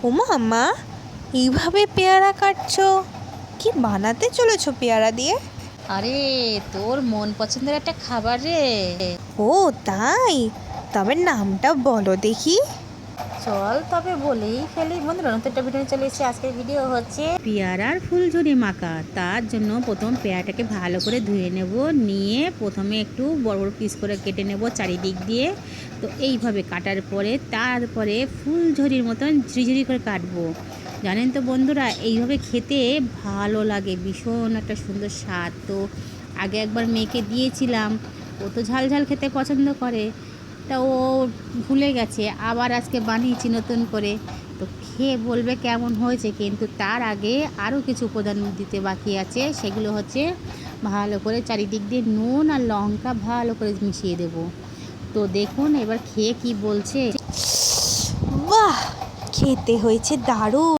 ওমা মা, এইভাবে পেয়ারা কাটছো? কি বানাতে চলেছো পেয়ারা দিয়ে? আরে তোর মন পছন্দের একটা খাবার রে। ও তাই? তবে নামটা বলো দেখি। চল তবে বলেই ফেলি। বন্ধুরা, নতুন একটা ভিডিও চলে এসেছে। আজকের ভিডিও হচ্ছে পেয়ারার ফুলঝুরি মাখা। তার জন্য প্রথম পেয়ারাটাকে ভালো করে ধুয়ে নেব, নিয়ে প্রথমে একটু বড় বড় পিস করে কেটে নেব চারিদিক দিয়ে। তো এইভাবে কাটার পরে তারপরে ফুলঝুরির মতন ঝিরিঝিরি করে কাটবো। জানেন তো বন্ধুরা, এইভাবে খেতে ভালো লাগে, ভীষণ একটা সুন্দর স্বাদ। তো আগে একবার মেয়েকে দিয়েছিলাম, ও তো ঝাল ঝাল খেতে পছন্দ করে, তা ও ভুলে গেছে। আবার আজকে বানিয়েছি নতুন করে, তো খেয়ে বলবে কেমন হয়েছে। কিন্তু তার আগে আরও কিছু উপাদান দিতে বাকি আছে, সেগুলো হচ্ছে ভালো করে চারিদিক দিয়ে নুন আর লঙ্কা ভালো করে মিশিয়ে দেব। তো দেখুন এবার খেয়ে কি বলছে। বাহ, খেতে হয়েছে দারুণ।